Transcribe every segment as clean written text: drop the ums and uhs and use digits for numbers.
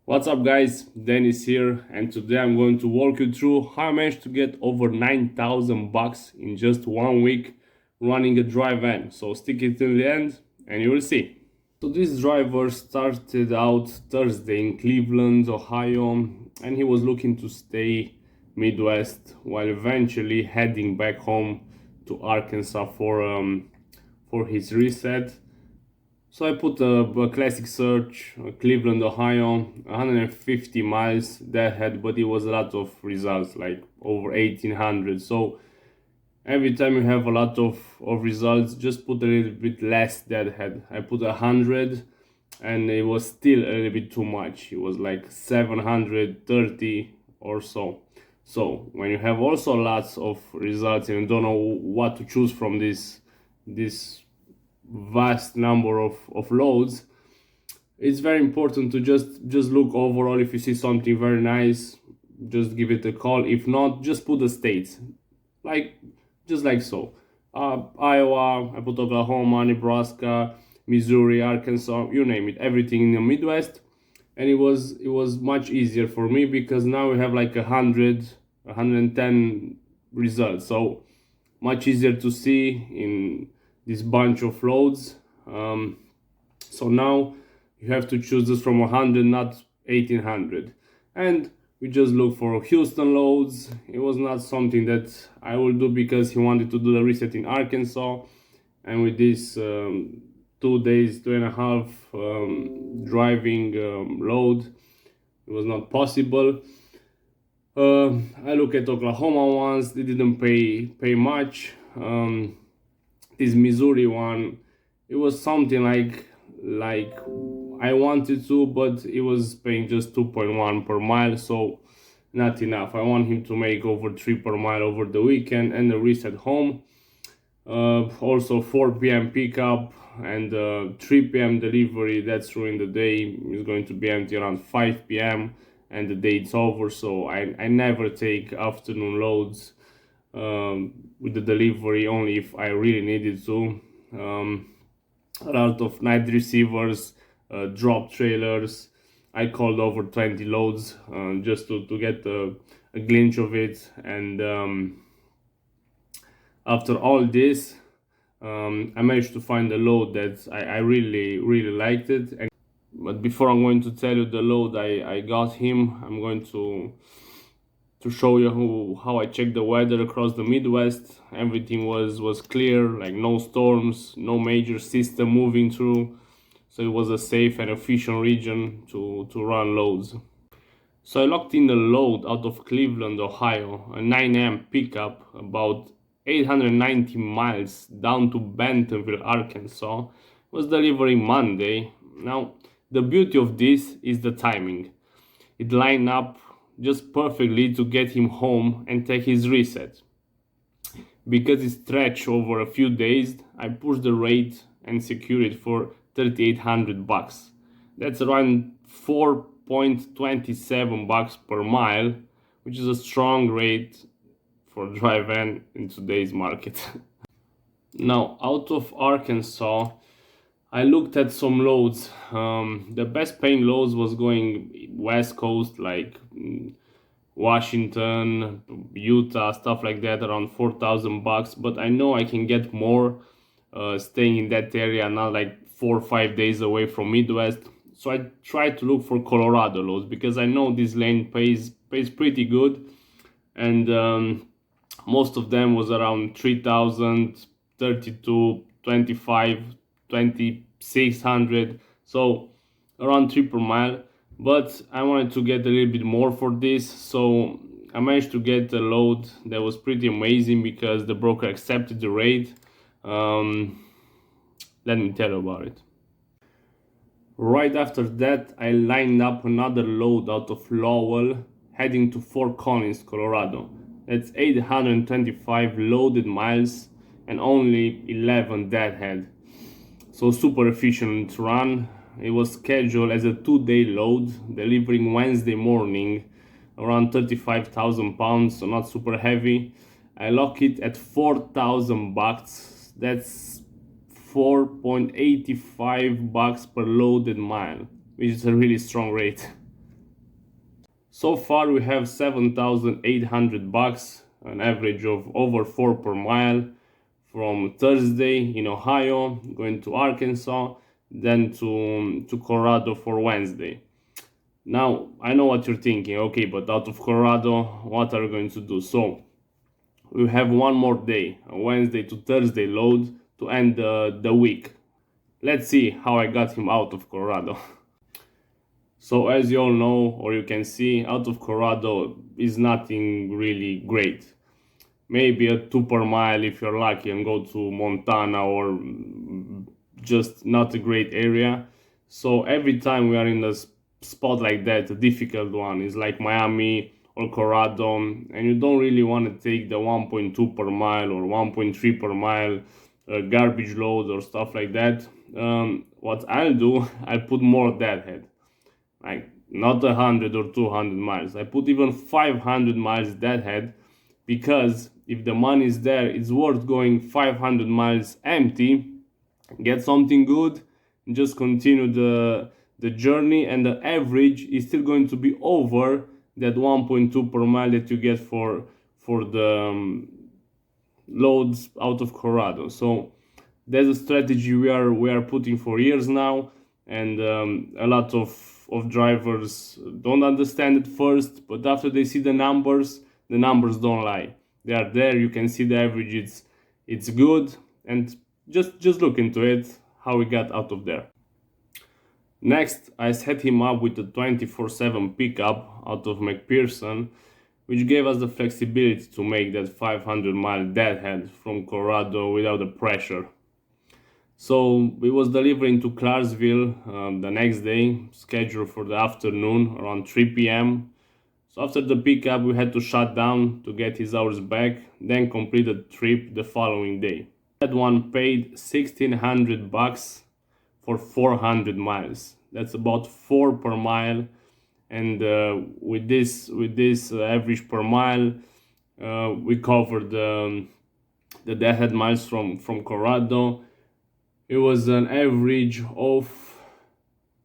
What's up guys, Denis here, and today I'm going to walk you through how I managed to get over 9,000 bucks in just 1 week running a dry van. So stick it till the end and you will see. So this driver started out Thursday in Cleveland, Ohio, and he was looking to stay Midwest while eventually heading back home to Arkansas for his reset. So I put a classic search, Cleveland, Ohio, 150 miles deadhead, but it was a lot of results, like over 1800. So every time you have a lot of results, just put a little bit less deadhead. I put 100 and it was still a little bit too much. It was like 730 or so. So when you have also lots of results and you don't know what to choose from this vast number of loads, it's very important to just look overall. If you see something very nice, just give it a call. If not, just put the states, like just like so. Iowa, I put Oklahoma, Nebraska, Missouri, Arkansas, you name it, everything in the Midwest. And it was much easier for me because now we have like 110 results, so much easier to see in this bunch of loads. So now you have to choose this from 100, not 1800. And we just look for Houston loads. It was not something that I will do because he wanted to do the reset in Arkansas, and with this 2 days, 2.5 driving load, it was not possible. I look at Oklahoma ones, they didn't pay much. This Missouri one, it was something like I wanted to, but it was paying just 2.1 per mile, so not enough. I want him to make over 3 per mile over the weekend and the reset home. Also 4 p.m. pickup and 3 p.m. delivery. That's during the day. It's going to be empty around 5 p.m. and the day it's over, so I never take afternoon loads with the delivery, only if I really needed to. A lot of night receivers, drop trailers. I called over 20 loads just to get a glimpse of it. And after all this, I managed to find a load that I really liked it. But before I'm going to tell you the load I got him, I'm going to show you how I checked the weather across the Midwest. Everything was clear, like no storms, no major system moving through, so it was a safe and efficient region to run loads. So I locked in the load out of Cleveland, Ohio, a 9 a.m. pickup about 890 miles down to Bentonville, Arkansas. It was delivering Monday. Now the beauty of this is the timing. It lined up just perfectly to get him home and take his reset. Because it stretched over a few days, I pushed the rate and secured it for 3,800 bucks. That's around 4.27 bucks per mile, which is a strong rate for dry van in today's market. Now, out of Arkansas, I looked at some loads. The best paying loads was going west coast, like Washington, Utah, stuff like that, around 4,000 bucks. But I know I can get more staying in that area, not like 4 or 5 days away from Midwest. So I tried to look for Colorado loads because I know this lane pays pretty good, and most of them was around 3,000, 32, 25, 2,600, so around 3 per mile. But I wanted to get a little bit more for this, so I managed to get a load that was pretty amazing because the broker accepted the rate. Let me tell you about it. Right after that, I lined up another load out of Lowell heading to Fort Collins, Colorado. That's 825 loaded miles and only 11 deadhead. So super efficient run. It was scheduled as a 2-day load, delivering Wednesday morning, around 35,000 pounds, so not super heavy. I lock it at 4,000 bucks. That's 4.85 bucks per loaded mile, which is a really strong rate. So far we have 7,800 bucks, an average of over 4 per mile from Thursday in Ohio, going to Arkansas, then to Colorado for Wednesday. Now, I know what you're thinking, okay, but out of Colorado, what are we going to do? So, we have one more day, a Wednesday to Thursday load to end the week. Let's see how I got him out of Colorado. So as you all know, or you can see, out of Colorado is nothing really great. Maybe a 2 per mile if you're lucky and go to Montana, or just not a great area. So every time we are in a spot like that, a difficult one, is like Miami or Colorado, and you don't really want to take the 1.2 per mile or 1.3 per mile garbage load or stuff like that. What I'll do, I'll put more deadhead, like not 100 or 200 miles. I put even 500 miles deadhead, because if the money is there, it's worth going 500 miles empty, get something good, and just continue the journey, and the average is still going to be over that 1.2 per mile that you get for the loads out of Colorado. So that's a strategy we are putting for years now, and a lot of drivers don't understand it first, but after they see the numbers don't lie. They are there. You can see the average. It's good, and just look into it, how we got out of there. Next, I set him up with a 24/7 pickup out of McPherson, which gave us the flexibility to make that 500-mile deadhead from Colorado without the pressure. So we was delivering to Clarksville the next day, scheduled for the afternoon around 3 p.m. So after the pickup, we had to shut down to get his hours back, then complete the trip the following day. That one paid 1,600 bucks for 400 miles. That's about 4 per mile, and with this average per mile, we covered the deadhead miles from Colorado. It was an average of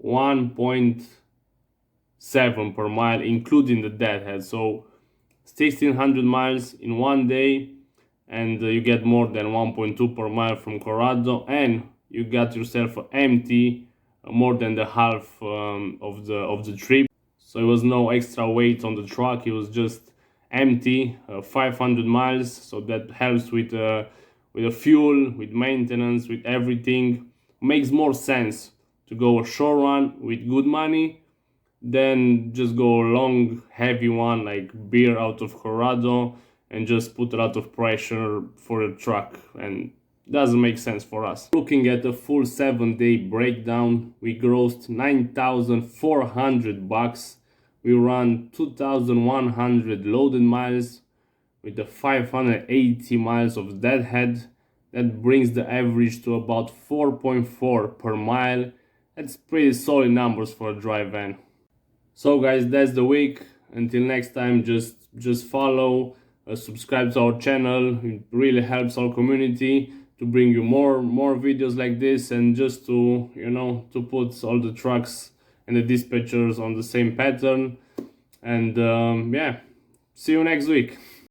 1.7 per mile, including the deadhead. So 1,600 miles in one day, and you get more than 1.2 per mile from Colorado, and you got yourself empty more than the half of the trip. So it was no extra weight on the truck. It was just empty, 500 miles. So that helps with the fuel, with maintenance, with everything. Makes more sense to go a short run with good money than just go a long, heavy one like beer out of Colorado and just put a lot of pressure for the truck, and doesn't make sense for us. Looking at a full 7-day breakdown, we grossed 9,400 bucks. We ran 2,100 loaded miles with the 580 miles of deadhead. That brings the average to about 4.4 per mile. That's pretty solid numbers for a dry van. So guys, that's the week. Until next time, just follow, subscribe to our channel. It really helps our community to bring you more videos like this, and just to to put all the trucks and the dispatchers on the same pattern. And yeah, see you next week.